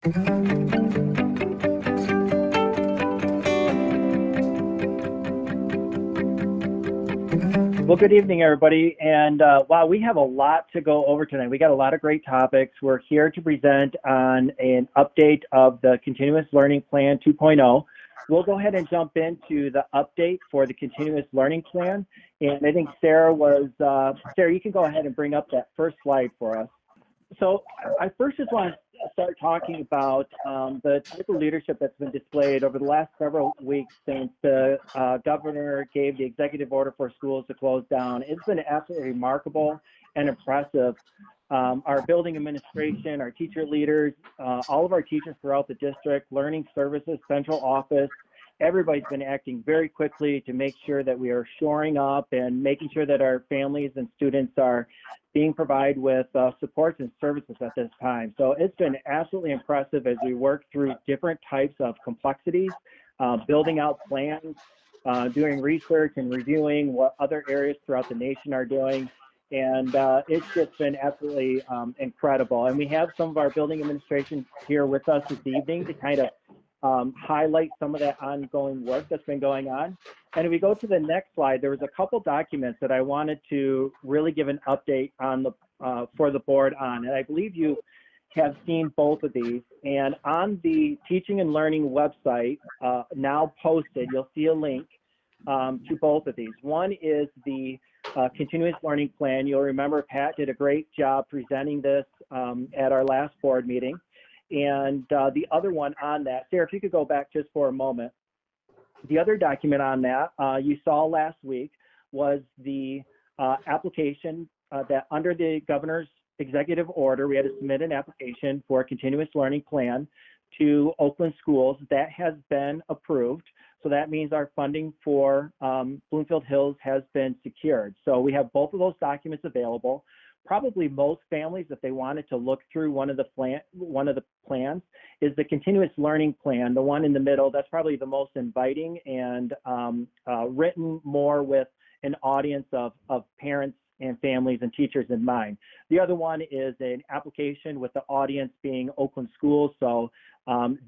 Well, good evening, everybody. And wow, we have a lot to go over tonight. We got a lot of great topics. We're here to present on an update of the Continuous Learning Plan 2.0. We'll go ahead and jump into the update for the Continuous Learning Plan. And I think Sarah, you can go ahead and bring up that first slide for us. So I first just want to start talking about the type of leadership that's been displayed over the last several weeks since the governor gave the executive order for schools to close down. It's been absolutely remarkable and impressive. Our building administration, our teacher leaders, all of our teachers throughout the district, learning services, central office, everybody's been acting very quickly to make sure that we are shoring up and making sure that our families and students are being provided with supports and services at this time. So it's been absolutely impressive as we work through different types of complexities, building out plans, doing research and reviewing what other areas throughout the nation are doing. And it's just been absolutely incredible. And we have some of our building administration here with us this evening to kind of highlight some of that ongoing work that's been going on. And if we go to the next slide, there was a couple documents that I wanted to really give an update on for the board on. And I believe you have seen both of these. And on the Teaching and Learning website, now posted, you'll see a link to both of these. One is the Continuous Learning Plan. You'll remember Pat did a great job presenting this at our last board meeting. And the other one on that, Sarah, if you could go back just for a moment. The other document on that you saw last week was the application that under the governor's executive order, we had to submit an application for a continuous learning plan to Oakland schools. That has been approved. So that means our funding for Bloomfield Hills has been secured. So we have both of those documents available. Probably most families, if they wanted to look through one of the plans, is the continuous learning plan. The one in the middle, that's probably the most inviting and written more with an audience of parents and families and teachers in mind. The other one is an application with the audience being Oakland schools, so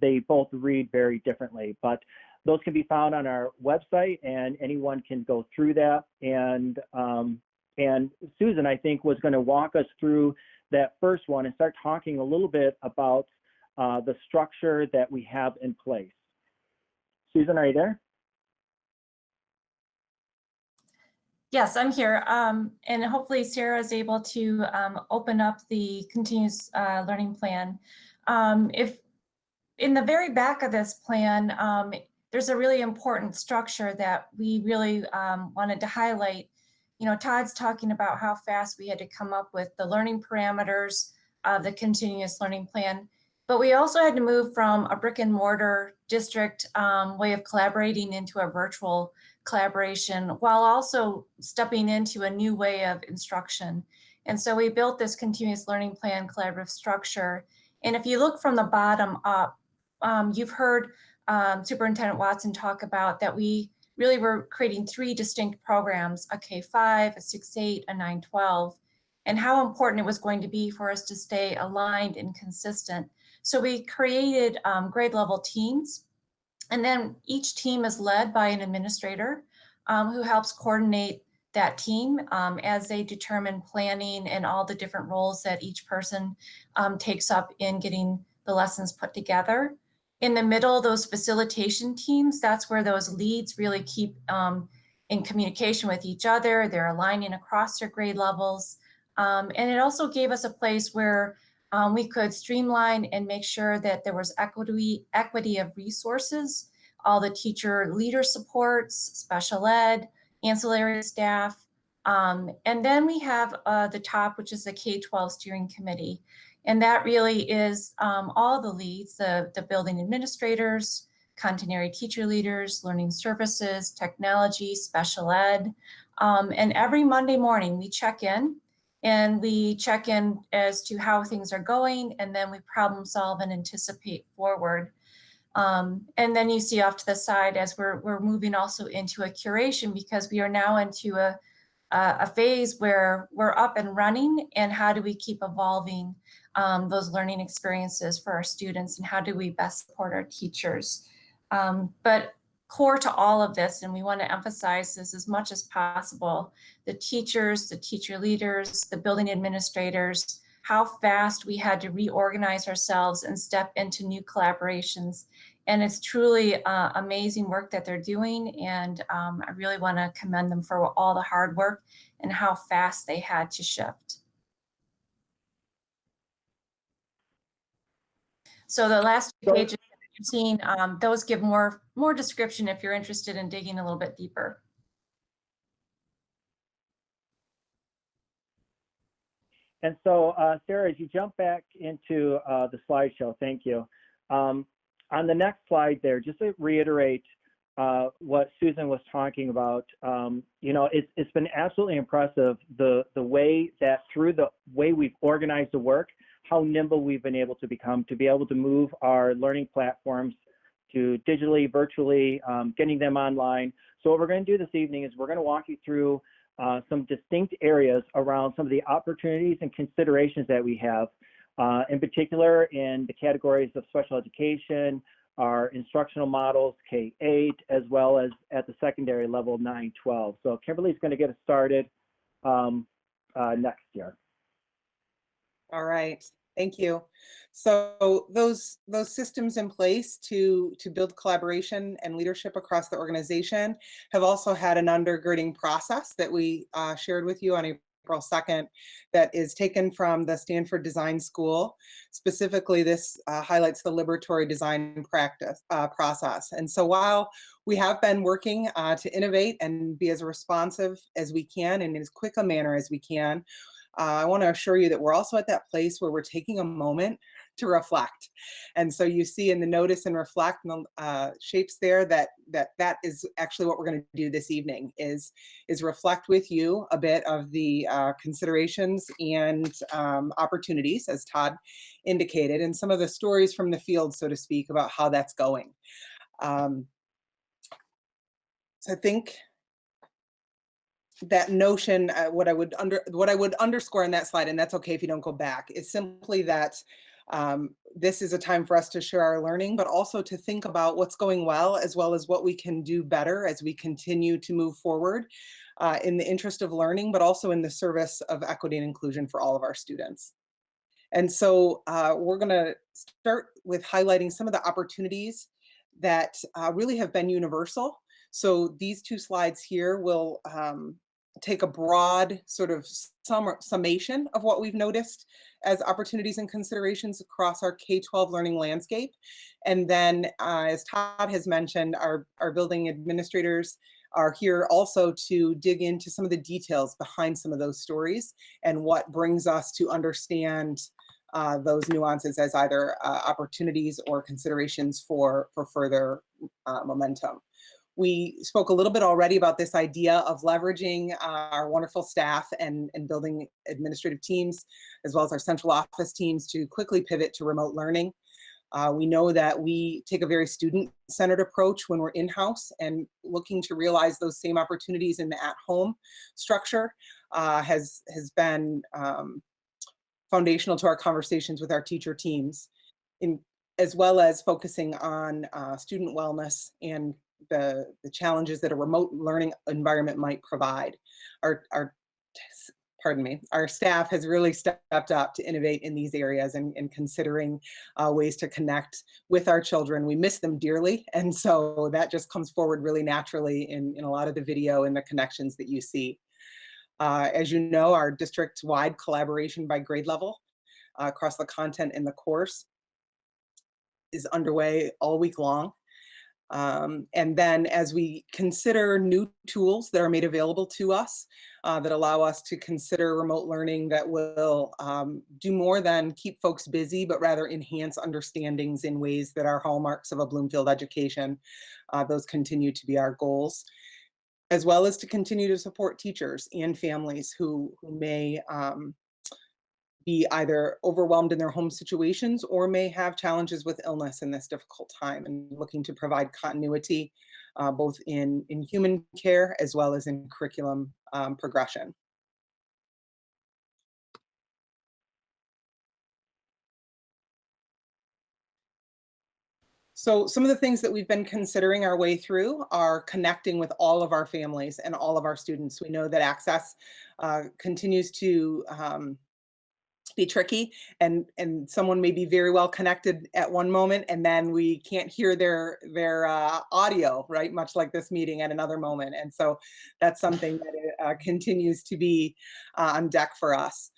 they both read very differently. But those can be found on our website, and anyone can go through that. And Susan, I think, was going to walk us through that first one and start talking a little bit about the structure that we have in place. Susan, are you there? Yes, I'm here. And hopefully Sarah is able to open up the continuous learning plan. If in the very back of this plan, there's a really important structure that we really wanted to highlight. You know, Todd's talking about how fast we had to come up with the learning parameters of the continuous learning plan, but we also had to move from a brick and mortar district way of collaborating into a virtual collaboration while also stepping into a new way of instruction. And so we built this continuous learning plan collaborative structure. And if you look from the bottom up, you've heard Superintendent Watson talk about that we really were creating three distinct programs, a K-5, a 6-8, a 9-12, and how important it was going to be for us to stay aligned and consistent. So we created grade level teams, and then each team is led by an administrator who helps coordinate that team as they determine planning and all the different roles that each person takes up in getting the lessons put together. In the middle, those facilitation teams, that's where those leads really keep in communication with each other. They're aligning across their grade levels. And it also gave us a place where we could streamline and make sure that there was equity of resources, all the teacher leader supports, special ed, ancillary staff. And then we have the top, which is the K-12 steering committee. And that really is all the leads, the building administrators, continuity teacher leaders, learning services, technology, special ed. And every Monday morning we check in as to how things are going, and then we problem solve and anticipate forward. And then you see off to the side as we're moving also into a curation, because we are now into a phase where we're up and running, and how do we keep evolving those learning experiences for our students, and how do we best support our teachers. But core to all of this, and we want to emphasize this as much as possible, the teachers, the teacher leaders, the building administrators, how fast we had to reorganize ourselves and step into new collaborations. And it's truly amazing work that they're doing. And I really want to commend them for all the hard work and how fast they had to shift. So the last two pages that you've seen, those give more description if you're interested in digging a little bit deeper. And so, Sarah, as you jump back into the slideshow, thank you. On the next slide there, just to reiterate what Susan was talking about, you know, it's been absolutely impressive the way that through the way we've organized the work, how nimble we've been able to become to be able to move our learning platforms to digitally, virtually, getting them online. So what we're going to do this evening is we're going to walk you through some distinct areas around some of the opportunities and considerations that we have, in particular in the categories of special education, our instructional models, K-8, as well as at the secondary level, 9-12. So Kimberly's going to get us started next year. All right, thank you. So those systems in place to build collaboration and leadership across the organization have also had an undergirding process that we shared with you on April 2nd that is taken from the Stanford Design School. Specifically, this highlights the liberatory design process. And so while we have been working to innovate and be as responsive as we can and in as quick a manner as we can, I want to assure you that we're also at that place where we're taking a moment to reflect. And so you see in the notice and reflect shapes there that is actually what we're going to do this evening is reflect with you a bit of the considerations and opportunities, as Todd indicated, and some of the stories from the field, so to speak, about how that's going. So I think that notion, what I would underscore in that slide, and that's okay if you don't go back, is simply that this is a time for us to share our learning, but also to think about what's going well as what we can do better as we continue to move forward in the interest of learning, but also in the service of equity and inclusion for all of our students. And so we're going to start with highlighting some of the opportunities that really have been universal. So these two slides here will take a broad sort of summation of what we've noticed as opportunities and considerations across our K-12 learning landscape. And then, as Todd has mentioned, our building administrators are here also to dig into some of the details behind some of those stories and what brings us to understand those nuances as either opportunities or considerations for further momentum. We spoke a little bit already about this idea of leveraging our wonderful staff and building administrative teams, as well as our central office teams, to quickly pivot to remote learning. We know that we take a very student-centered approach when we're in-house, and looking to realize those same opportunities in the at-home structure has been foundational to our conversations with our teacher teams, as well as focusing on student wellness and the challenges that a remote learning environment might provide. Our staff has really stepped up to innovate in these areas and considering ways to connect with our children. We miss them dearly, and so that just comes forward really naturally in a lot of the video and the connections that you see. As you know, our district-wide collaboration by grade level across the content in the course is underway all week long. And then as we consider new tools that are made available to us that allow us to consider remote learning that will do more than keep folks busy, but rather enhance understandings in ways that are hallmarks of a Bloomfield education, those continue to be our goals, as well as to continue to support teachers and families who may be either overwhelmed in their home situations or may have challenges with illness in this difficult time, and looking to provide continuity both in human care as well as in curriculum progression. So some of the things that we've been considering our way through are connecting with all of our families and all of our students. We know that access continues to be tricky, and someone may be very well connected at one moment, and then we can't hear their audio, right? Much like this meeting at another moment, and so that's something that continues to be on deck for us.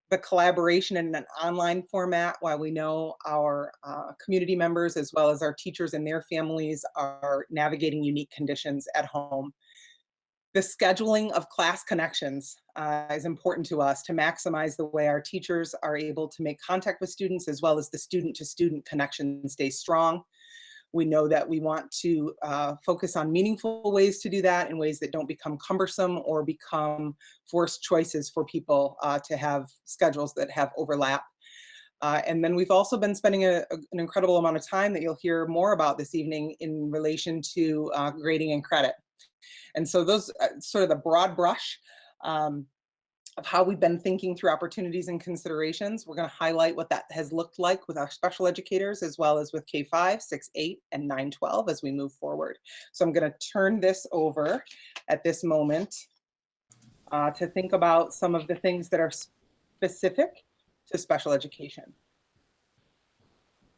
The collaboration in an online format, while we know our community members as well as our teachers and their families are navigating unique conditions at home. The scheduling of class connections is important to us to maximize the way our teachers are able to make contact with students, as well as the student-to-student connection stay strong. We know that we want to focus on meaningful ways to do that in ways that don't become cumbersome or become forced choices for people to have schedules that have overlap. And then we've also been spending an incredible amount of time that you'll hear more about this evening in relation to grading and credit. And so those sort of the broad brush of how we've been thinking through opportunities and considerations. We're going to highlight what that has looked like with our special educators, as well as with K-5, 6, 8, and 9, 12 as we move forward. So I'm going to turn this over at this moment to think about some of the things that are specific to special education.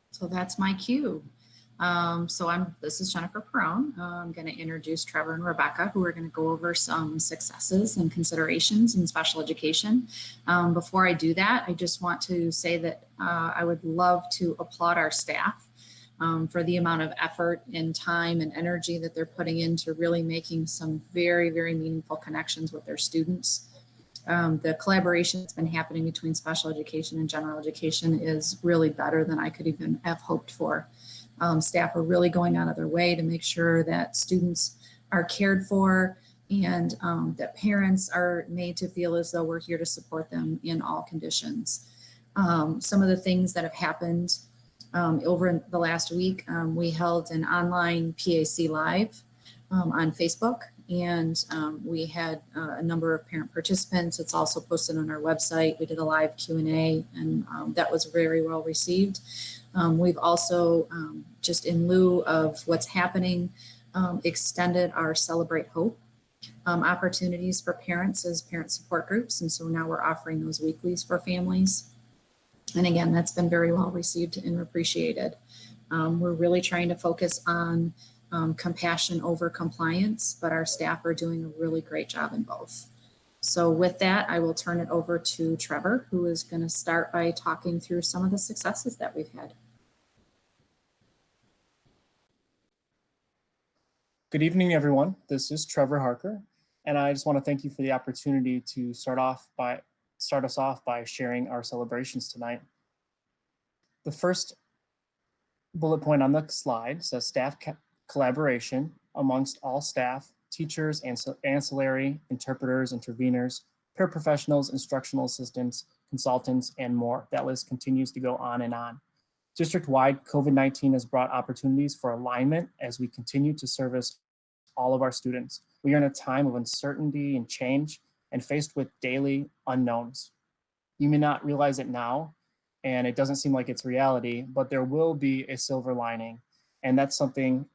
So that's my cue. This is Jennifer Perone. I'm going to introduce Trevor and Rebecca, who are going to go over some successes and considerations in special education. Before I do that, I just want to say that I would love to applaud our staff for the amount of effort and time and energy that they're putting into really making some very, very meaningful connections with their students. The collaboration that's been happening between special education and general education is really better than I could even have hoped for. Staff are really going out of their way to make sure that students are cared for and that parents are made to feel as though we're here to support them in all conditions. Some of the things that have happened over the last week, we held an online PAC Live on Facebook, and we had a number of parent participants. It's also posted on our website. We did a live Q&A, and that was very well received. We've also, just in lieu of what's happening, extended our Celebrate Hope opportunities for parents as parent support groups. And so now we're offering those weeklies for families. And again, that's been very well received and appreciated. We're really trying to focus on compassion over compliance, but our staff are doing a really great job in both. So with that, I will turn it over to Trevor, who is going to start by talking through some of the successes that we've had. Good evening, everyone. This is Trevor Harker, and I just want to thank you for the opportunity to start us off by sharing our celebrations tonight. The first bullet point on the slide says staff collaboration amongst all staff, teachers, ancillary, interpreters, interveners, paraprofessionals, instructional assistants, consultants, and more. That list continues to go on and on. District-wide, COVID-19 has brought opportunities for alignment as we continue to service all of our students. We are in a time of uncertainty and change and faced with daily unknowns. You may not realize it now, and it doesn't seem like it's reality, but there will be a silver lining. And that's something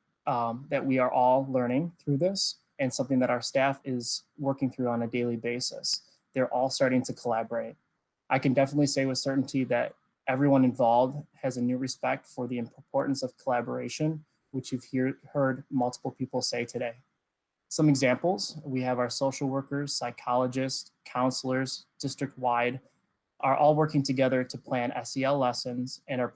that we are all learning through this, and something that our staff is working through on a daily basis. They're all starting to collaborate. I can definitely say with certainty that everyone involved has a new respect for the importance of collaboration, which you've heard multiple people say today. Some examples, we have our social workers, psychologists, counselors, district-wide, are all working together to plan SEL lessons and are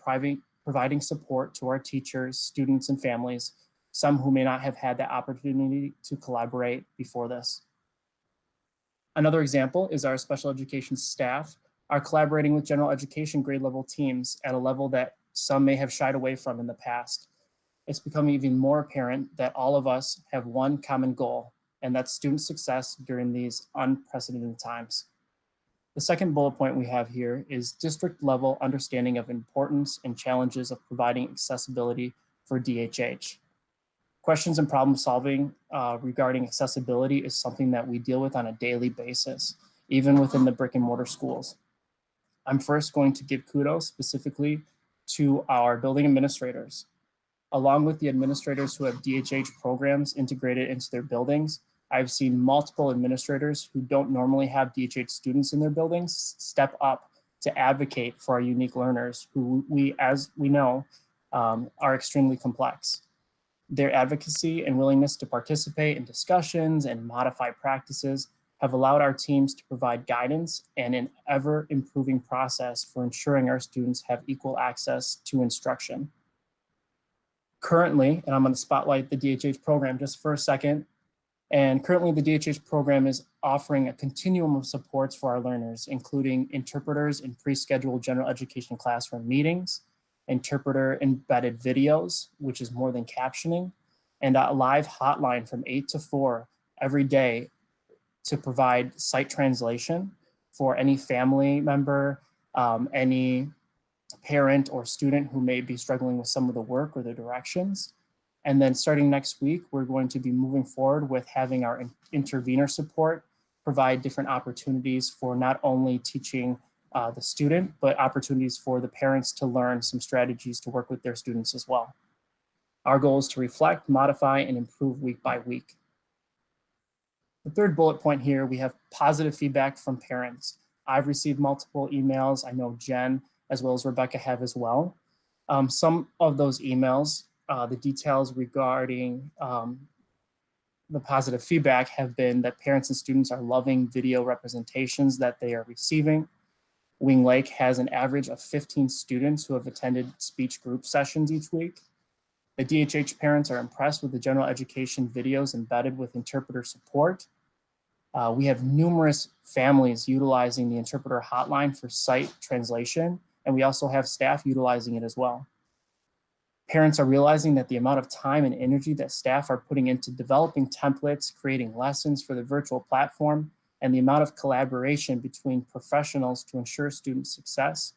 providing support to our teachers, students, and families, some who may not have had the opportunity to collaborate before this. Another example is our special education staff are collaborating with general education grade level teams at a level that some may have shied away from in the past. It's becoming even more apparent that all of us have one common goal, and that's student success during these unprecedented times. The second bullet point we have here is district level understanding of importance and challenges of providing accessibility for DHH. Questions and problem solving regarding accessibility is something that we deal with on a daily basis, even within the brick and mortar schools. I'm first going to give kudos specifically to our building administrators. Along with the administrators who have DHH programs integrated into their buildings, I've seen multiple administrators who don't normally have DHH students in their buildings step up to advocate for our unique learners who as we know, are extremely complex. Their advocacy and willingness to participate in discussions and modify practices have allowed our teams to provide guidance and an ever improving process for ensuring our students have equal access to instruction. Currently, and I'm going to spotlight the DHH program just for a second, and currently the DHH program is offering a continuum of supports for our learners, including interpreters in pre-scheduled general education classroom meetings, interpreter embedded videos, which is more than captioning, and a live hotline from 8 to 4 every day to provide sight translation for any family member, any parent or student who may be struggling with some of the work or the directions. And then starting next week, we're going to be moving forward with having our intervener support provide different opportunities for not only teaching the student, but opportunities for the parents to learn some strategies to work with their students as well. Our goal is to reflect, modify, and improve week by week. The third bullet point here, we have positive feedback from parents. I've received multiple emails. I know Jen as well as Rebecca have as well. Some of those emails, the details regarding the positive feedback have been that parents and students are loving video representations that they are receiving. Wing Lake has an average of 15 students who have attended speech group sessions each week. The DHH parents are impressed with the general education videos embedded with interpreter support. We have numerous families utilizing the interpreter hotline for sight translation, and we also have staff utilizing it as well. Parents are realizing that the amount of time and energy that staff are putting into developing templates, creating lessons for the virtual platform, and the amount of collaboration between professionals to ensure student success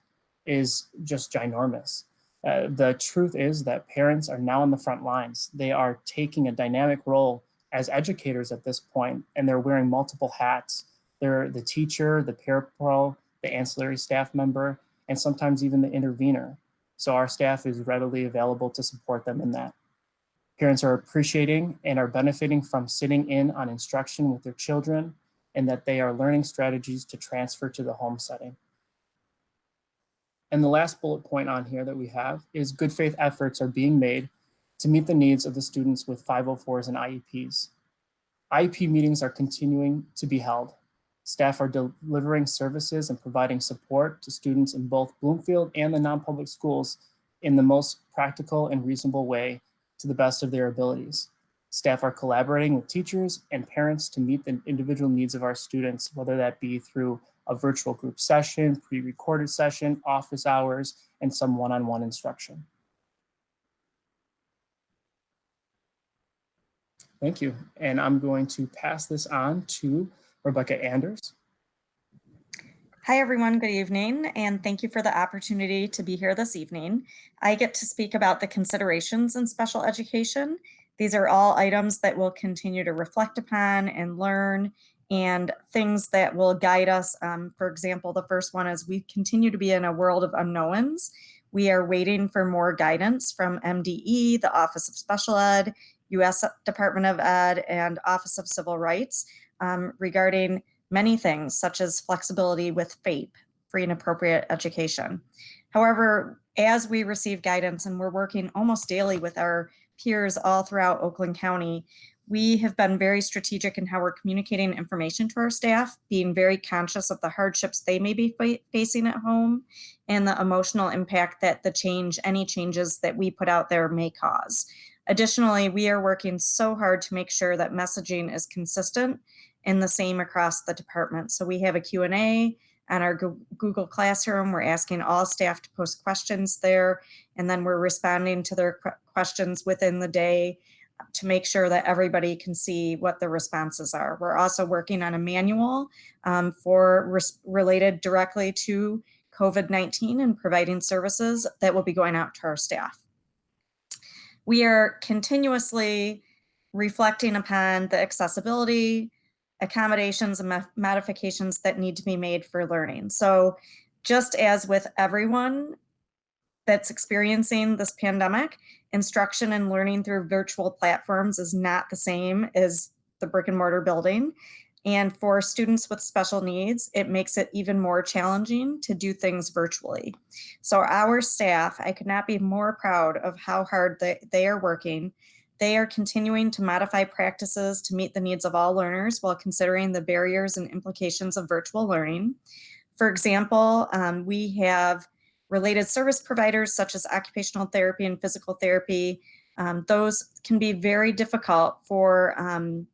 is just ginormous. The truth is that parents are now on the front lines. They are taking a dynamic role as educators at this point, and they're wearing multiple hats. They're the teacher, the parapro, the ancillary staff member, and sometimes even the intervener. So our staff is readily available to support them in that. Parents are appreciating and are benefiting from sitting in on instruction with their children, and that they are learning strategies to transfer to the home setting. And the last bullet point on here that we have is good faith efforts are being made to meet the needs of the students with 504s and IEPs. IEP meetings are continuing to be held. Staff are delivering services and providing support to students in both Bloomfield and the non-public schools in the most practical and reasonable way to the best of their abilities. Staff are collaborating with teachers and parents to meet the individual needs of our students, whether that be through a virtual group session, pre-recorded session, office hours, and some one-on-one instruction. Thank you. And I'm going to pass this on to Rebecca Anders. Hi, everyone. Good evening, and thank you for the opportunity to be here this evening. I get to speak about the considerations in special education. These are all items that we'll continue to reflect upon and learn, and things that will guide us. For example, the first one is we continue to be in a world of unknowns. We are waiting for more guidance from MDE, the Office of Special Ed, U.S. Department of Ed, and Office of Civil Rights regarding many things, such as flexibility with FAPE, free and appropriate education. However, as we receive guidance, and we're working almost daily with our peers all throughout Oakland County, we have been very strategic in how we're communicating information to our staff, being very conscious of the hardships they may be facing at home and the emotional impact that any changes that we put out there may cause. Additionally, we are working so hard to make sure that messaging is consistent and the same across the department. So we have a Q&A on our Google Classroom. We're asking all staff to post questions there, and then we're responding to their questions within the day to make sure that everybody can see what the responses are. We're also working on a manual related directly to COVID-19 and providing services that will be going out to our staff. We are continuously reflecting upon the accessibility, accommodations, and modifications that need to be made for learning. So just as with everyone, that's experiencing this pandemic, instruction and learning through virtual platforms is not the same as the brick and mortar building. And for students with special needs, it makes it even more challenging to do things virtually. So our staff, I could not be more proud of how hard they are working. They are continuing to modify practices to meet the needs of all learners while considering the barriers and implications of virtual learning. For example, we have related service providers such as occupational therapy and physical therapy. Those can be very difficult for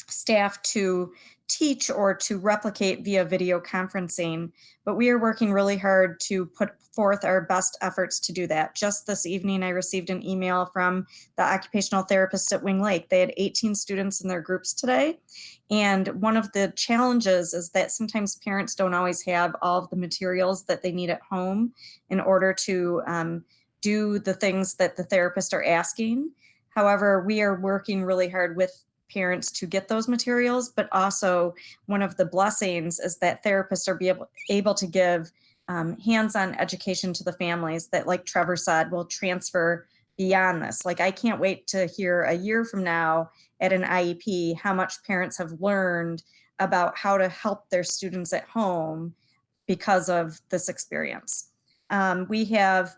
staff to teach or to replicate via video conferencing, but we are working really hard to put forth our best efforts to do that. Just this evening, I received an email from the occupational therapist at Wing Lake. They had 18 students in their groups today. And one of the challenges is that sometimes parents don't always have all of the materials that they need at home in order to do the things that the therapists are asking. However, we are working really hard with parents to get those materials, but also one of the blessings is that therapists are able to give hands-on education to the families that, like Trevor said, will transfer beyond this. Like, I can't wait to hear a year from now at an IEP how much parents have learned about how to help their students at home because of this experience. We have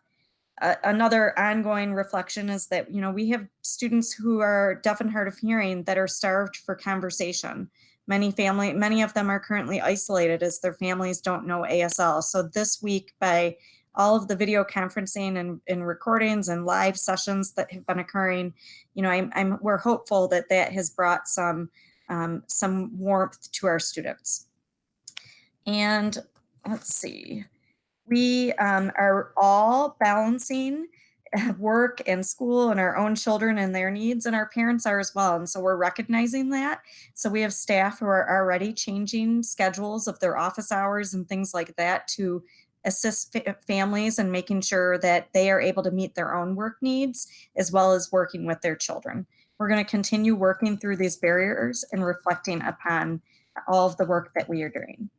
another ongoing reflection is that, we have students who are deaf and hard of hearing that are starved for conversation. Many of them are currently isolated as their families don't know ASL. So this week, by all of the video conferencing and recordings and live sessions that have been occurring, we're hopeful that has brought some warmth to our students. And let's see. We are all balancing work and school and our own children and their needs, and our parents are as well. And so we're recognizing that. So we have staff who are already changing schedules of their office hours and things like that to assist families and making sure that they are able to meet their own work needs as well as working with their children. We're going to continue working through these barriers and reflecting upon all of the work that we are doing.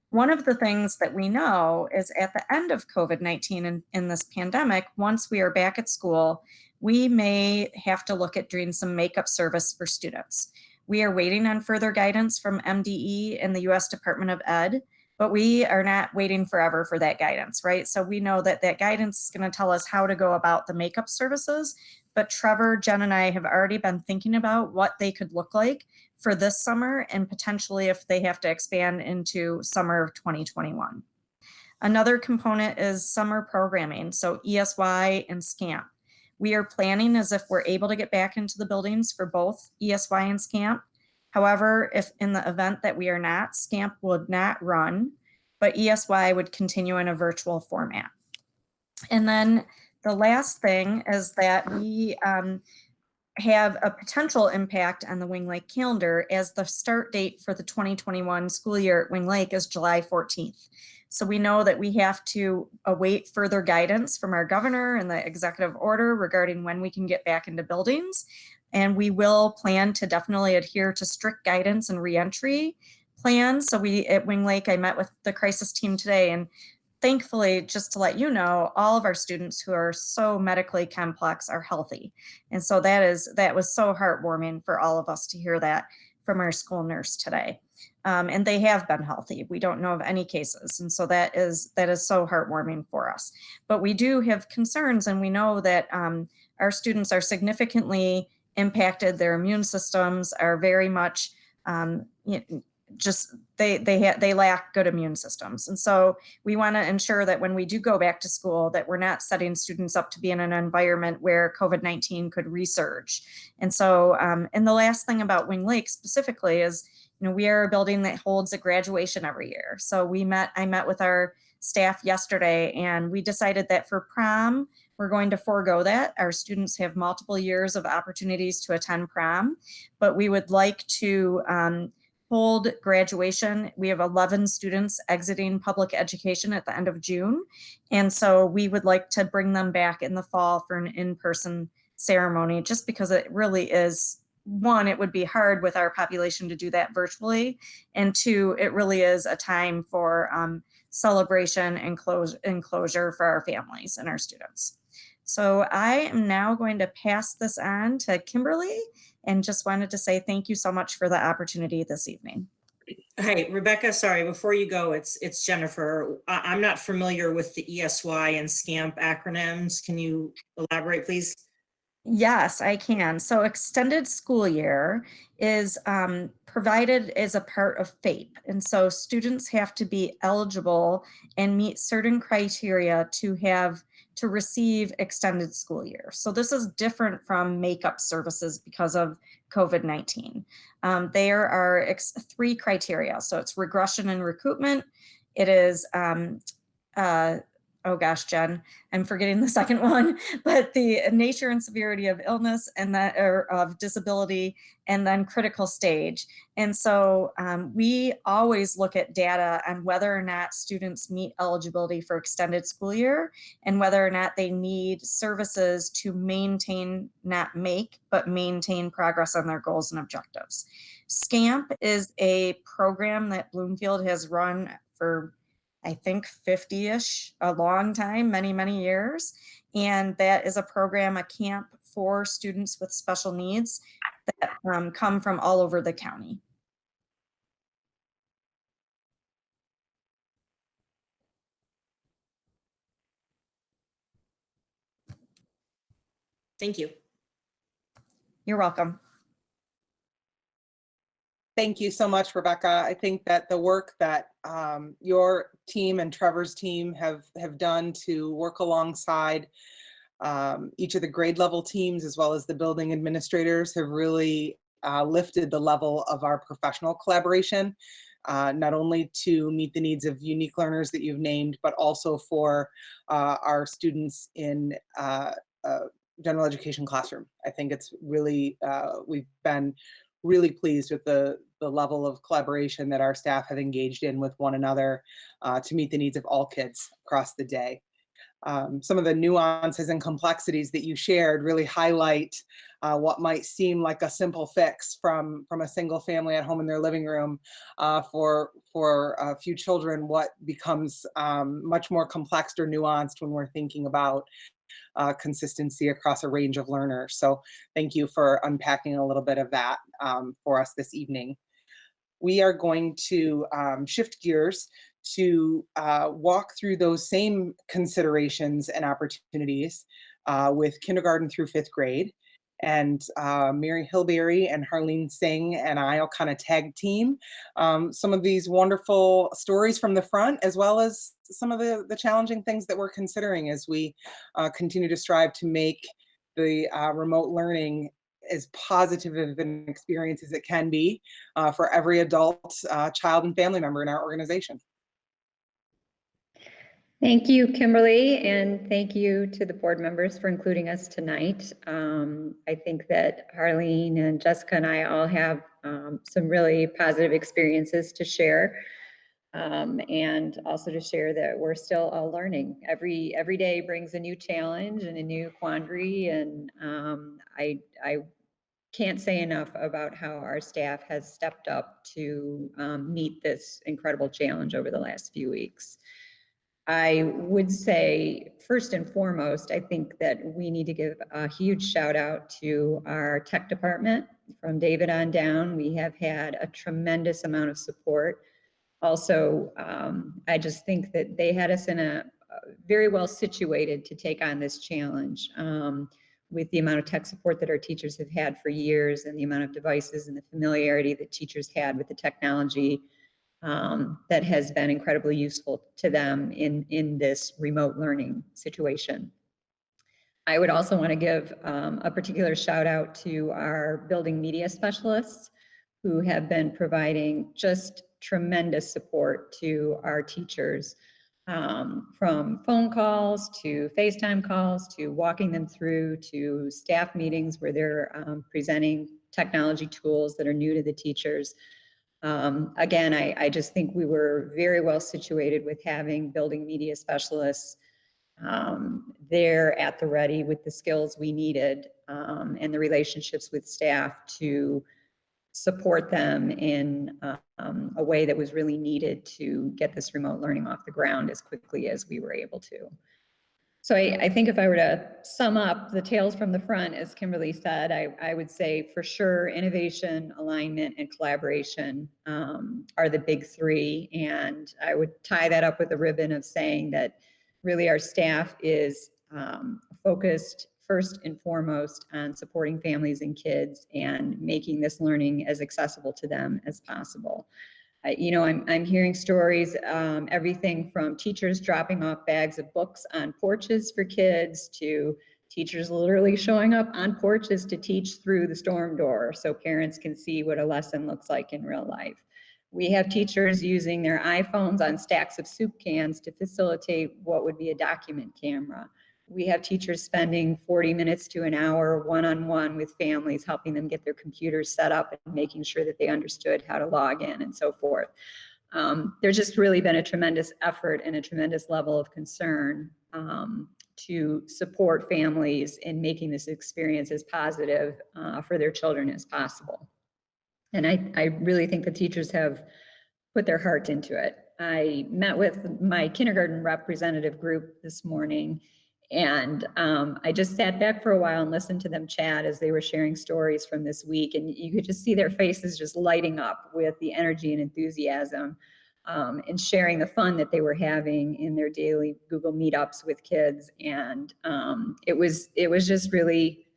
One of the things that we know is at the end of COVID-19 in this pandemic, once we are back at school, we may have to look at doing some makeup service for students. We are waiting on further guidance from MDE and the US Department of Ed, but we are not waiting forever for that guidance, right? So we know that guidance is going to tell us how to go about the makeup services, but Trevor, Jen, and I have already been thinking about what they could look like for this summer and potentially if they have to expand into summer of 2021. Another component is summer programming, so ESY and SCAMP. We are planning as if we're able to get back into the buildings for both ESY and SCAMP. However, if in the event that we are not, SCAMP would not run, but ESY would continue in a virtual format. And then the last thing is that we have a potential impact on the Wing Lake calendar as the start date for the 2021 school year at Wing Lake is July 14th. So we know that we have to await further guidance from our governor and the executive order regarding when we can get back into buildings. And we will plan to definitely adhere to strict guidance and reentry plans. So at Wing Lake, I met with the crisis team today, and thankfully, just to let you know, all of our students who are so medically complex are healthy. And so that was so heartwarming for all of us to hear that from our school nurse today. And they have been healthy. We don't know of any cases. And so that is so heartwarming for us. But we do have concerns, and we know that our students are significantly impacted. Their immune systems are very much they lack good immune systems. And so we want to ensure that when we do go back to school, that we're not setting students up to be in an environment where COVID-19 could resurge. And so, and the last thing about Wing Lake specifically is, we are a building that holds a graduation every year. So I met with our staff yesterday, and we decided that for prom, we're going to forego that. Our students have multiple years of opportunities to attend prom, but we would like to hold graduation. We have 11 students exiting public education at the end of June. And so we would like to bring them back in the fall for an in-person ceremony, just because it really is, one, it would be hard with our population to do that virtually. And two, it really is a time for celebration and closure for our families and our students. So I am now going to pass this on to Kimberly and just wanted to say thank you so much for the opportunity this evening. Hi, Rebecca, sorry, before you go, it's Jennifer. I'm not familiar with the ESY and SCAMP acronyms. Can you elaborate, please? Yes, I can. So extended school year is provided as a part of FAPE. And so students have to be eligible and meet certain criteria to receive extended school year. So this is different from makeup services because of COVID-19. There are 3 criteria. So it's regression and recoupment. It is oh gosh, Jen, I'm forgetting the second one, but the nature and severity of illness and that or of disability, and then critical stage. And so we always look at data on whether or not students meet eligibility for extended school year and whether or not they need services to maintain, not make, but maintain progress on their goals and objectives. SCAMP is a program that Bloomfield has run for I think 50-ish, a long time, many, many years. And that is a program, a camp for students with special needs that come from all over the county. Thank you. You're welcome. Thank you so much, Rebecca. I think that the work that your team and Trevor's team have done to work alongside each of the grade level teams as well as the building administrators have really lifted the level of our professional collaboration, not only to meet the needs of unique learners that you've named, but also for our students in general education classroom. I think it's really, we've been really pleased with the level of collaboration that our staff have engaged in with one another to meet the needs of all kids across the day. Some of the nuances and complexities that you shared really highlight what might seem like a simple fix from a single family at home in their living room for a few children, what becomes much more complex or nuanced when we're thinking about consistency across a range of learners. So thank you for unpacking a little bit of that for us this evening. We are going to shift gears to walk through those same considerations and opportunities with kindergarten through 5th grade. And Mary Hilberry and Harleen Singh and I'll kind of tag team some of these wonderful stories from the front, as well as some of the challenging things that we're considering as we continue to strive to make the remote learning as positive of an experience as it can be for every adult, child, and family member in our organization. Thank you, Kimberly, and thank you to the board members for including us tonight. I think that Harleen and Jessica and I all have some really positive experiences to share, and also to share that we're still all learning. Every day brings a new challenge and a new quandary, and I can't say enough about how our staff has stepped up to meet this incredible challenge over the last few weeks. I would say, first and foremost, I think that we need to give a huge shout out to our tech department. From David on down, we have had a tremendous amount of support. Also, I just think that they had us in a very well situated to take on this challenge with the amount of tech support that our teachers have had for years and the amount of devices and the familiarity that teachers had with the technology. That has been incredibly useful to them in this remote learning situation. I would also want to give a particular shout out to our building media specialists who have been providing just tremendous support to our teachers, from phone calls to FaceTime calls to walking them through to staff meetings where they're presenting technology tools that are new to the teachers. Again, I just think we were very well situated with having building media specialists there at the ready with the skills we needed and the relationships with staff to support them in a way that was really needed to get this remote learning off the ground as quickly as we were able to. So I think if I were to sum up the tales from the front, as Kimberly said, I would say for sure innovation, alignment, and collaboration are the big three. And I would tie that up with a ribbon of saying that really our staff is focused first and foremost on supporting families and kids and making this learning as accessible to them as possible. I'm hearing stories, everything from teachers dropping off bags of books on porches for kids to teachers literally showing up on porches to teach through the storm door so parents can see what a lesson looks like in real life. We have teachers using their iPhones on stacks of soup cans to facilitate what would be a document camera. We have teachers spending 40 minutes to an hour one-on-one with families, helping them get their computers set up and making sure that they understood how to log in and so forth. There's just really been a tremendous effort and a tremendous level of concern to support families in making this experience as positive for their children as possible. And I really think the teachers have put their heart into it. I met with my kindergarten representative group this morning, and I just sat back for a while and listened to them chat as they were sharing stories from this week. And you could just see their faces just lighting up with the energy and enthusiasm and sharing the fun that they were having in their daily Google Meetups with kids. And it was just really,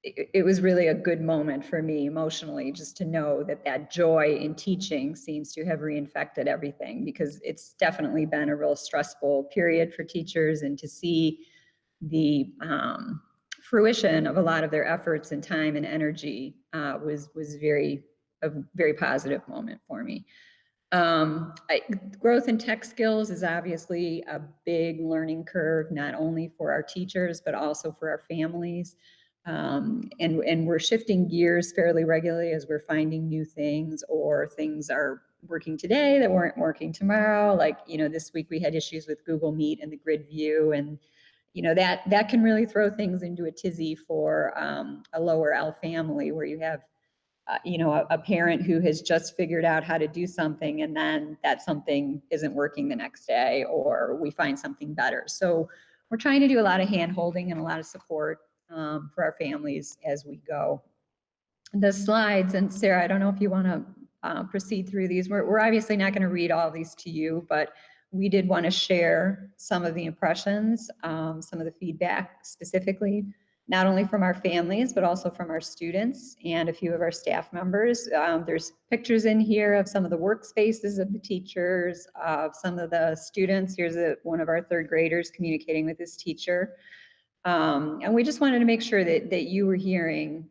it was really a good moment for me emotionally, just to know that that joy in teaching seems to have reinfected everything, because it's definitely been a real stressful period for teachers, and to see the fruition of a lot of their efforts and time and energy was a very positive moment for me. Growth in tech skills is obviously a big learning curve, not only for our teachers, but also for our families. And we're shifting gears fairly regularly as we're finding new things, or things are working today that weren't working tomorrow. Like, this week we had issues with Google Meet and the grid view, and that can really throw things into a tizzy for a lower L family, where you have a parent who has just figured out how to do something, and then that something isn't working the next day, or we find something better. So we're trying to do a lot of hand holding and a lot of support for our families as we go. The slides, and Sarah, I don't know if you want to proceed through these. We're obviously not going to read all these to you, but we did want to share some of the impressions, some of the feedback specifically, not only from our families, but also from our students and a few of our staff members. There's pictures in here of some of the workspaces of the teachers, of some of the students. Here's one of our third graders communicating with his teacher. And we just wanted to make sure that you were hearing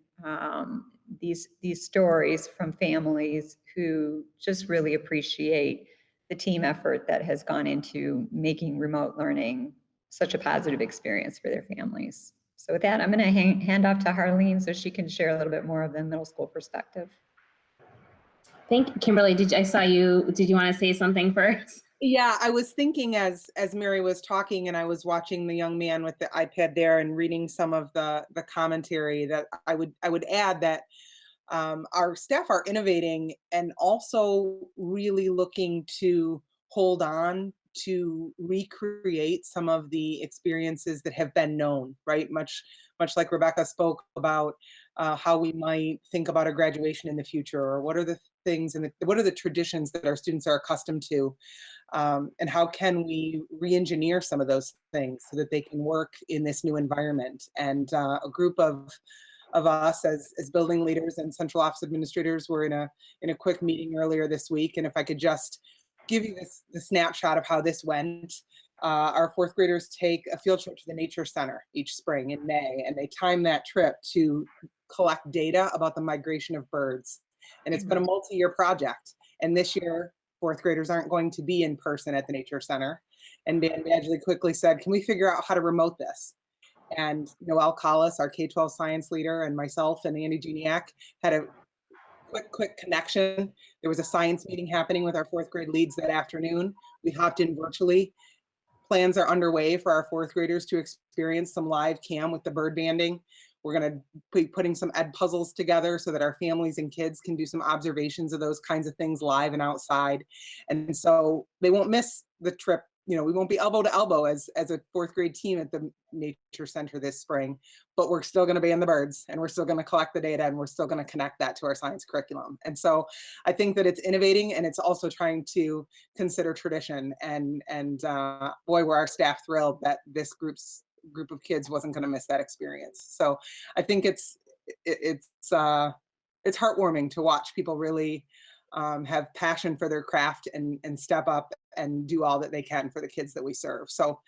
these stories from families who just really appreciate the team effort that has gone into making remote learning such a positive experience for their families. So with that, I'm going to hand off to Harleen so she can share a little bit more of the middle school perspective. Thank you, Kimberly. Did you want to say something first? Yeah, I was thinking as Mary was talking, and I was watching the young man with the iPad there and reading some of the commentary, that I would add that our staff are innovating and also really looking to hold on to recreate some of the experiences that have been known, right? Much like Rebecca spoke about how we might think about a graduation in the future, or what are the things and what are the traditions that our students are accustomed to, and how can we re-engineer some of those things so that they can work in this new environment. And a group of us as building leaders and central office administrators were in a quick meeting earlier this week. And if I could just give you the snapshot of how this went. Our fourth graders take a field trip to the nature center each spring in May, and they time that trip to collect data about the migration of birds. And it's been a multi-year project. And this year, fourth graders aren't going to be in person at the nature center. And Dan Badgley quickly said, can we figure out how to remote this? And Noelle Collis, our K-12 science leader, and myself and Andy Juniak had a quick connection. There was a science meeting happening with our fourth grade leads that afternoon. We hopped in virtually. Plans are underway for our fourth graders to experience some live cam with the bird banding. We're going to be putting some ed puzzles together so that our families and kids can do some observations of those kinds of things live and outside. And so they won't miss the trip. You know, we won't be elbow to elbow as a 4th grade team at the Nature Center this spring, but we're still going to be in the birds, and we're still going to collect the data, and we're still going to connect that to our science curriculum. And so I think that it's innovating, and it's also trying to consider tradition. And boy, were our staff thrilled that this group of kids wasn't going to miss that experience. So I think it's heartwarming to watch people really have passion for their craft and step up and do all that they can for the kids that we serve. So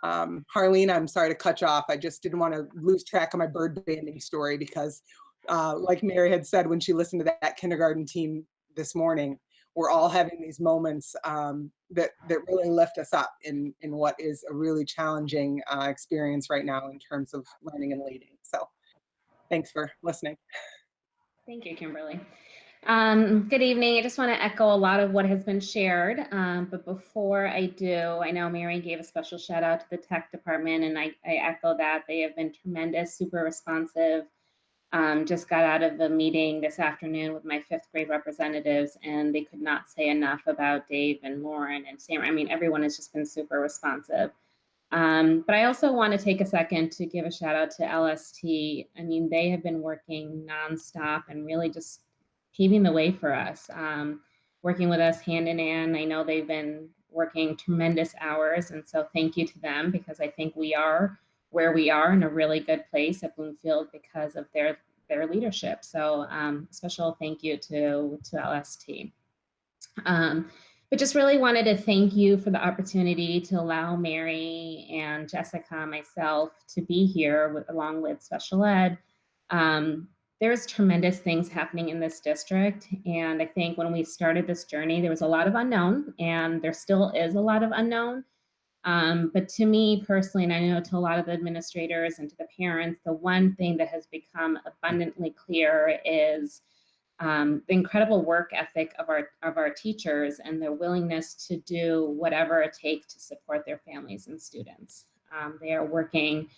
Harleen, I'm sorry to cut you off. I just didn't want to lose track of my bird banding story because like Mary had said when she listened to that kindergarten team this morning, we're all having these moments that really lift us up in what is a really challenging experience right now in terms of learning and leading. So thanks for listening. Thank you, Kimberly. Good evening. I just want to echo a lot of what has been shared. But before I do, I know Mary gave a special shout out to the tech department, and I echo that. They have been tremendous, super responsive. Just got out of a meeting this afternoon with my 5th grade representatives, and they could not say enough about Dave and Lauren and Sam. I mean, everyone has just been super responsive. But I also want to take a second to give a shout out to LST. I mean, they have been working nonstop and really just paving the way for us, working with us hand in hand. I know they've been working tremendous hours, and so thank you to them, because I think we are where we are in a really good place at Bloomfield because of their leadership. So special thank you to LST. But just really wanted to thank you for the opportunity to allow Mary and Jessica, myself, to be here along with special ed. There's tremendous things happening in this district. And I think when we started this journey, there was a lot of unknown, and there still is a lot of unknown. But to me personally, and I know to a lot of the administrators and to the parents, the one thing that has become abundantly clear is the incredible work ethic of our teachers and their willingness to do whatever it takes to support their families and students. They are working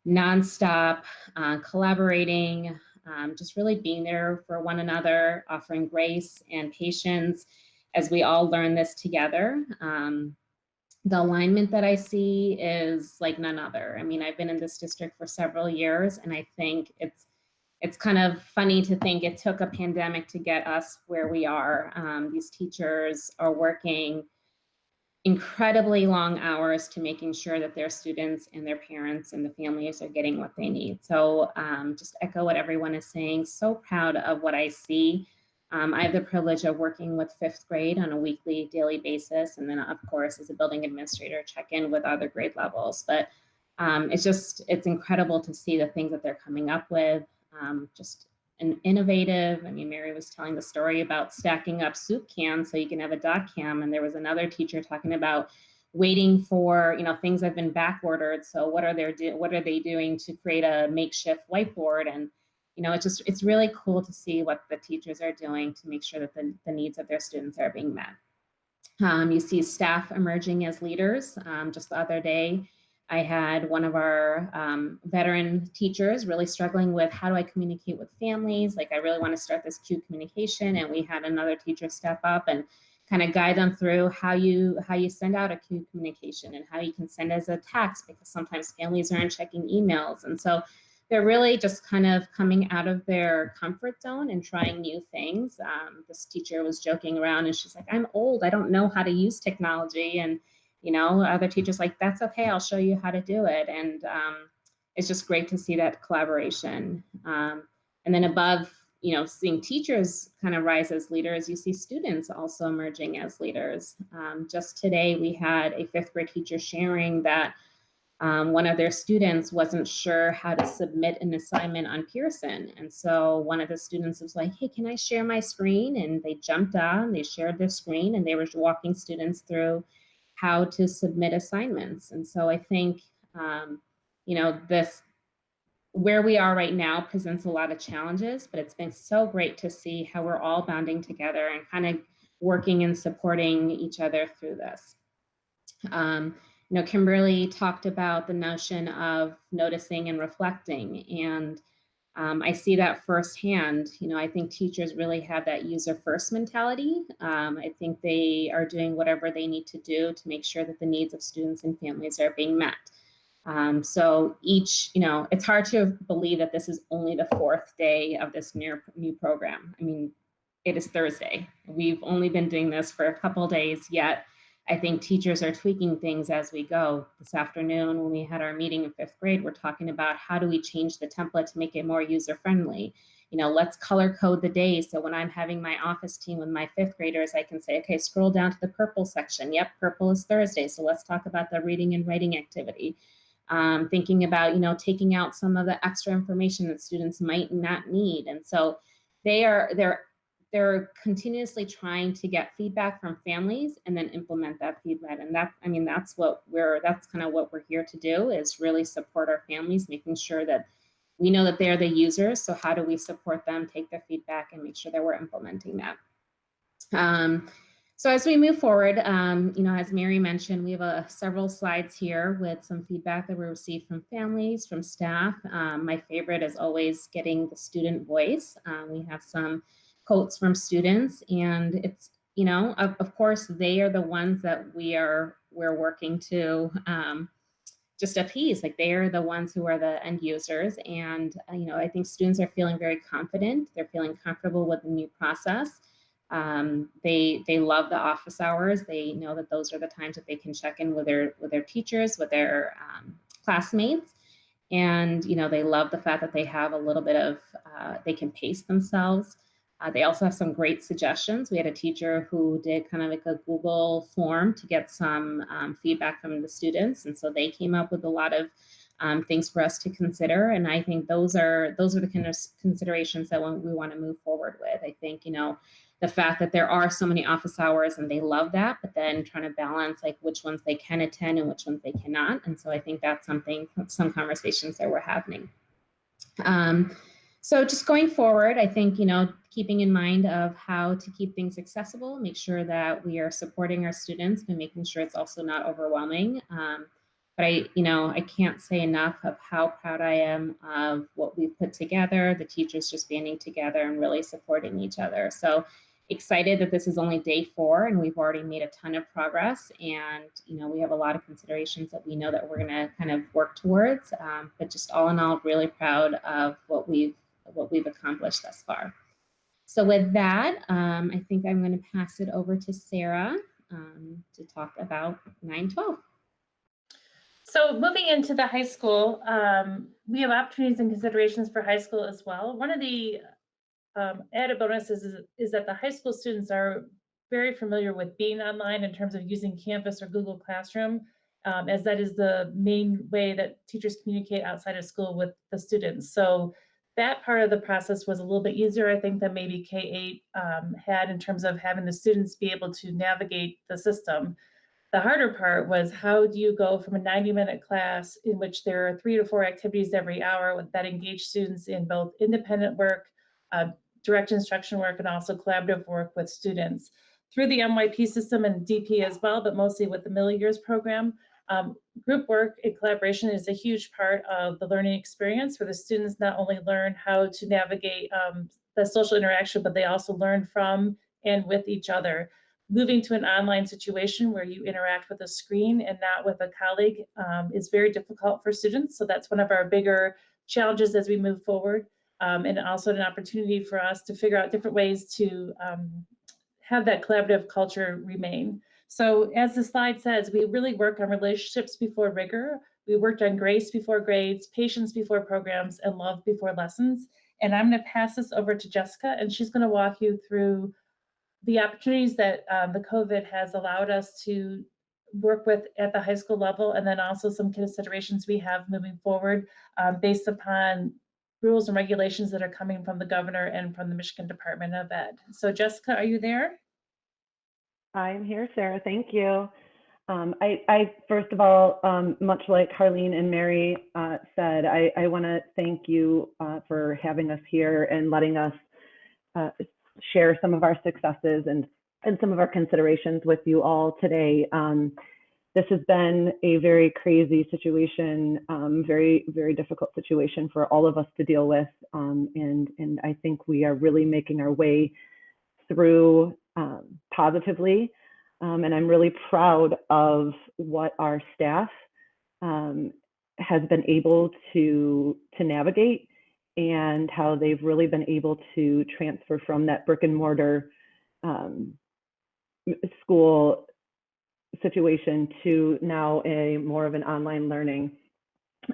nonstop, collaborating, just really being there for one another, offering grace and patience as we all learn this together. The alignment that I see is like none other. I mean, I've been in this district for several years, and I think it's kind of funny to think it took a pandemic to get us where we are. These teachers are working incredibly long hours to making sure that their students and their parents and the families are getting what they need. So just echo what everyone is saying. So proud of what I see. I have the privilege of working with 5th grade on a weekly, daily basis. And then of course, as a building administrator, check in with other grade levels. But it's incredible to see the things that they're coming up with. Just an innovative. I mean, Mary was telling the story about stacking up soup cans so you can have a doc cam. And there was another teacher talking about waiting for, things have been back ordered. So what are they doing to create a makeshift whiteboard? And it's really cool to see what the teachers are doing to make sure that the needs of their students are being met. You see staff emerging as leaders. Just the other day, I had one of our veteran teachers really struggling with, how do I communicate with families? Like, I really want to start this CUE communication. And we had another teacher step up and kind of guide them through how you send out a CUE communication and how you can send as a text, because sometimes families aren't checking emails. And so they're really just kind of coming out of their comfort zone and trying new things. This teacher was joking around and she's like, I'm old, I don't know how to use technology. And other teachers like, that's okay, I'll show you how to do it. And it's just great to see that collaboration. And then above, seeing teachers kind of rise as leaders, you see students also emerging as leaders. Just today, we had a 5th grade teacher sharing that one of their students wasn't sure how to submit an assignment on Pearson. And so one of the students was like, hey, can I share my screen? And they jumped on, they shared their screen, and they were walking students through how to submit assignments. And so I think, where we are right now presents a lot of challenges, but it's been so great to see how we're all bonding together and kind of working and supporting each other through this. Kimberly talked about the notion of noticing and reflecting, and I see that firsthand. I think teachers really have that user-first mentality. I think they are doing whatever they need to do to make sure that the needs of students and families are being met. So it's hard to believe that this is only the 4th day of this new program. I mean, it is Thursday. We've only been doing this for a couple of days, yet I think teachers are tweaking things as we go. This afternoon, when we had our meeting in 5th grade, we're talking about how do we change the template to make it more user-friendly. Let's color code the days. So when I'm having my office team with my 5th graders, I can say, okay, scroll down to the purple section. Yep, purple is Thursday. So let's talk about the reading and writing activity. Thinking about, taking out some of the extra information that students might not need. And so they're continuously trying to get feedback from families and then implement that feedback. And that's kind of what we're here to do, is really support our families, making sure that we know that they're the users. So how do we support them, take their feedback, and make sure that we're implementing that? So as we move forward, as Mary mentioned, we have several slides here with some feedback that we received from families, from staff. My favorite is always getting the student voice. We have some quotes from students, and it's, of course, they are the ones that we're working to just appease. Like, they are the ones who are the end users. And, I think students are feeling very confident. They're feeling comfortable with the new process. They love the office hours. They know that those are the times that they can check in with their teachers, with their classmates. And, they love the fact that they have a little bit of, they can pace themselves. They also have some great suggestions. We had a teacher who did kind of like a Google form to get some feedback from the students. And so they came up with a lot of things for us to consider. And I think those are the kind of considerations that we want to move forward with. I think, the fact that there are so many office hours and they love that, but then trying to balance like which ones they can attend and which ones they cannot. And so I think that's some conversations that we're having. So just going forward, I think, keeping in mind of how to keep things accessible, make sure that we are supporting our students, but making sure it's also not overwhelming. But I can't say enough of how proud I am of what we've put together, the teachers just banding together and really supporting each other. So excited that this is only day 4 and we've already made a ton of progress. And, we have a lot of considerations that we know that we're going to kind of work towards. But just all in all, really proud of what we've accomplished thus far. So with that, I think I'm going to pass it over to Sarah to talk about 9-12. So moving into the high school, we have opportunities and considerations for high school as well. One of the added bonuses is that the high school students are very familiar with being online in terms of using Canvas or Google Classroom, as that is the main way that teachers communicate outside of school with the students. So that part of the process was a little bit easier, I think, than maybe K-8 had in terms of having the students be able to navigate the system. The harder part was, how do you go from a 90-minute class in which there are 3 to 4 activities every hour that engage students in both independent work, direct instruction work, and also collaborative work with students through the MYP system and DP as well, but mostly with the middle years program. Group work and collaboration is a huge part of the learning experience, where the students not only learn how to navigate the social interaction, but they also learn from and with each other. Moving to an online situation where you interact with a screen and not with a colleague is very difficult for students. So that's one of our bigger challenges as we move forward, and also an opportunity for us to figure out different ways to have that collaborative culture remain. So as the slide says, we really work on relationships before rigor. We worked on grace before grades, patience before programs, and love before lessons. And I'm going to pass this over to Jessica, and she's going to walk you through the opportunities that the COVID has allowed us to work with at the high school level, and then also some considerations we have moving forward based upon rules and regulations that are coming from the governor and from the Michigan Department of Ed. So Jessica, are you there? I'm here, Sarah. Thank you. I first of all, much like Harleen and Mary said, I want to thank you for having us here and letting us share some of our successes and some of our considerations with you all today. this has been a very crazy situation, very, very difficult situation for all of us to deal with. And I think we are really making our way through positively. And I'm really proud of what our staff has been able to navigate, and how they've really been able to transfer from that brick and mortar school situation to now a more of an online learning.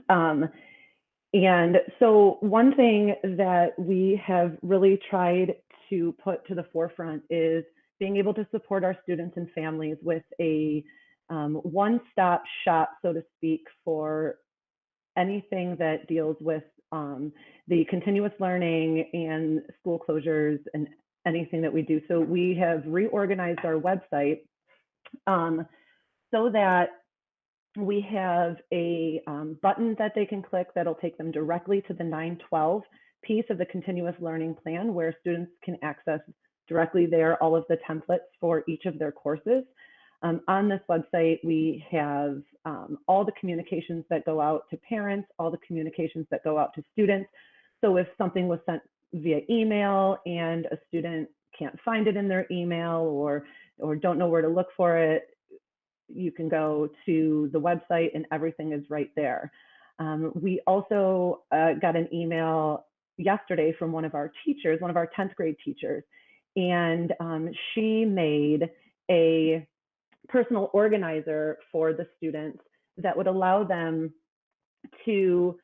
And so one thing that we have really tried to put to the forefront is being able to support our students and families with a one-stop shop, so to speak, for anything that deals with the continuous learning and school closures and anything that we do. So we have reorganized our website so that we have a button that they can click that'll take them directly to the 912 piece of the continuous learning plan, where students can access directly there all of the templates for each of their courses. On this website, we have all the communications that go out to parents, all the communications that go out to students. So if something was sent via email and a student can't find it in their email or don't know where to look for it, you can go to the website and everything is right there. We also got an email yesterday from one of our teachers, one of our 10th grade teachers, and she made a personal organizer for the students that would allow them to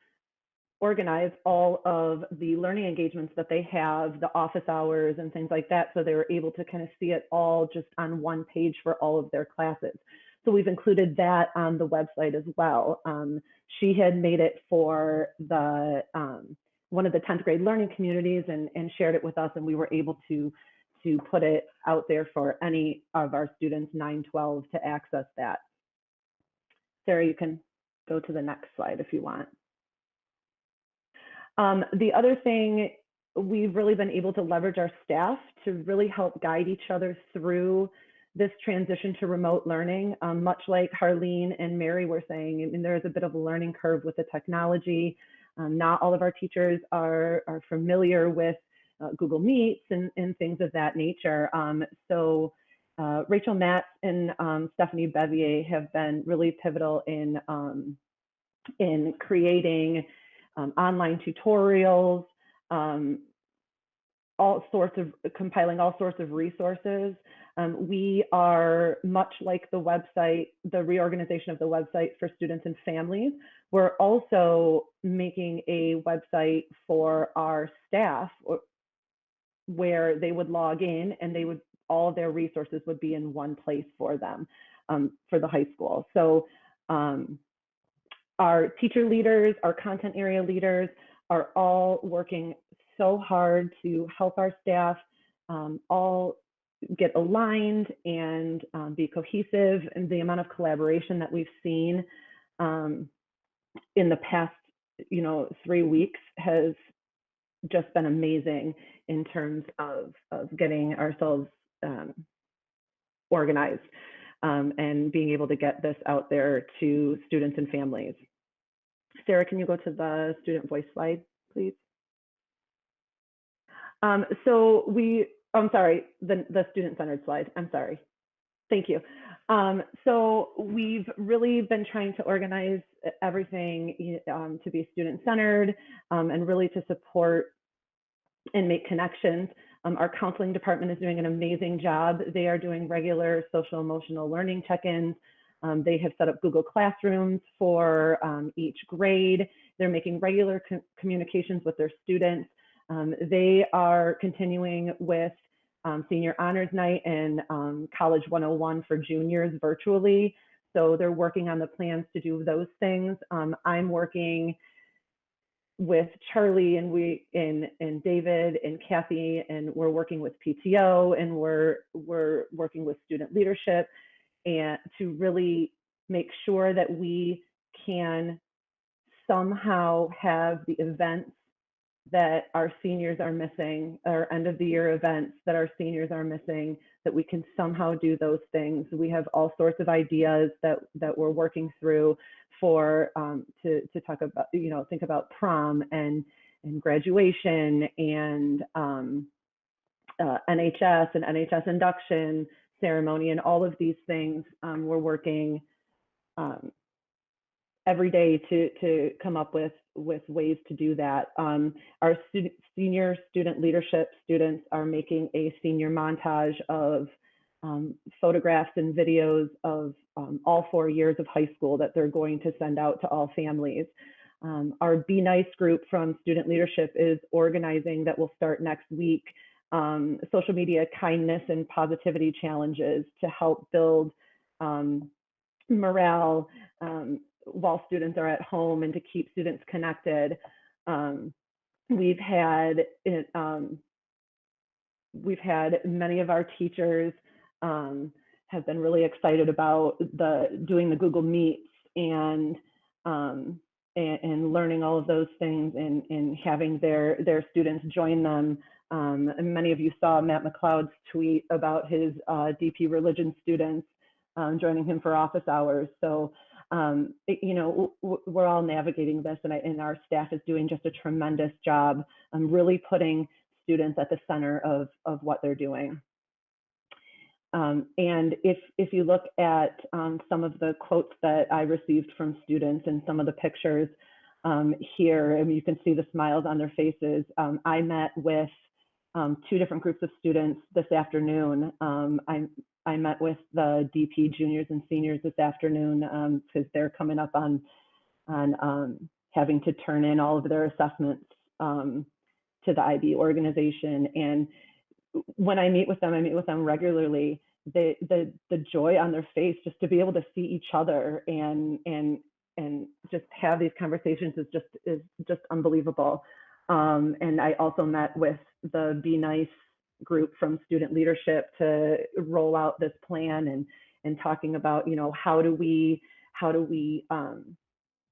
organize all of the learning engagements that they have, the office hours and things like that. So they were able to kind of see it all just on one page for all of their classes. So we've included that on the website as well. She had made it for the one of the 10th grade learning communities and shared it with us, and we were able to put it out there for any of our students 912 to access that. Sarah, you can go to the next slide if you want. The other thing, we've really been able to leverage our staff to really help guide each other through this transition to remote learning. Much like Harleen and Mary were saying, I mean, there is a bit of a learning curve with the technology. Not all of our teachers are familiar with Google Meets and things of that nature. So Rachel Matz and Stephanie Bevier have been really pivotal in creating online tutorials, compiling all sorts of resources. We are, much like the website, the reorganization of the website for students and families, we're also making a website for our staff where they would log in and all of their resources would be in one place for them, for the high school. So our teacher leaders, our content area leaders are all working so hard to help our staff all get aligned and be cohesive. And the amount of collaboration that we've seen in the past, 3 weeks has just been amazing in terms of getting ourselves organized and being able to get this out there to students and families. Sarah, can you go to the student voice slide, please? So I'm sorry, the student-centered slide, I'm sorry. Thank you. So we've really been trying to organize everything to be student-centered and really to support and make connections. Our counseling department is doing an amazing job. They are doing regular social emotional learning check-ins. They have set up Google Classrooms for each grade. They're making regular communications with their students. They are continuing with Senior Honors Night and College 101 for juniors virtually. So they're working on the plans to do those things. I'm working with Charlie and David and Kathy, and we're working with PTO, and we're working with student leadership, and to really make sure that we can somehow have the events that our seniors are missing, or end of the year events that our seniors are missing, that we can somehow do those things. We have all sorts of ideas that we're working through for to talk about, think about prom and graduation and NHS and NHS induction ceremony and all of these things. We're working every day to come up with ways to do that. Our senior student leadership students are making a senior montage of photographs and videos of all 4 years of high school that they're going to send out to all families. Our Be Nice group from student leadership is organizing, that will start next week, social media kindness and positivity challenges to help build morale while students are at home and to keep students connected. We've had many of our teachers have been really excited about doing the Google Meets and learning all of those things and having their students join them. And many of you saw Matt McLeod's tweet about his DP religion students joining him for office hours. So, we're all navigating this, and our staff is doing just a tremendous job really putting students at the center of what they're doing. And if you look at some of the quotes that I received from students and some of the pictures here, and you can see the smiles on their faces. I met with 2 different groups of students this afternoon. I met with the DP juniors and seniors this afternoon because they're coming up on having to turn in all of their assessments to the IB organization. And when I meet with them regularly. The joy on their face just to be able to see each other and just have these conversations is just unbelievable. And I also met with the Be Nice group from student leadership to roll out this plan and talking about, how do we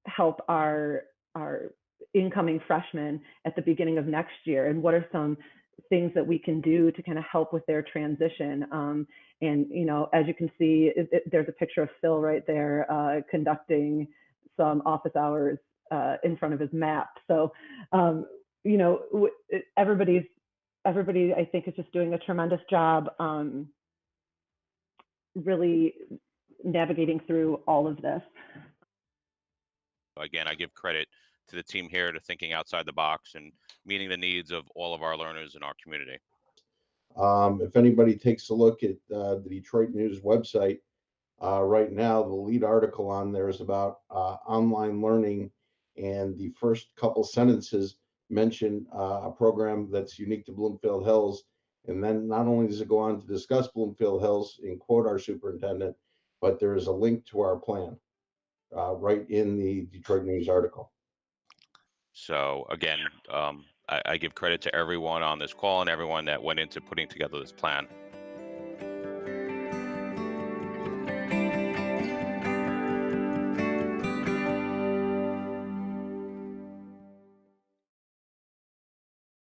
help our incoming freshmen at the beginning of next year, and what are some things that we can do to kind of help with their transition. And as you can see, there's a picture of Phil right there conducting some office hours in front of his map. So everybody I think is just doing a tremendous job really navigating through all of this. Again, I give credit to the team here to thinking outside the box and meeting the needs of all of our learners in our community. If anybody takes a look at the Detroit News website right now, the lead article on there is about online learning, and the first couple sentences mention a program that's unique to Bloomfield Hills. And then not only does it go on to discuss Bloomfield Hills and quote our superintendent, but there is a link to our plan right in the Detroit News article. So again, I give credit to everyone on this call and everyone that went into putting together this plan.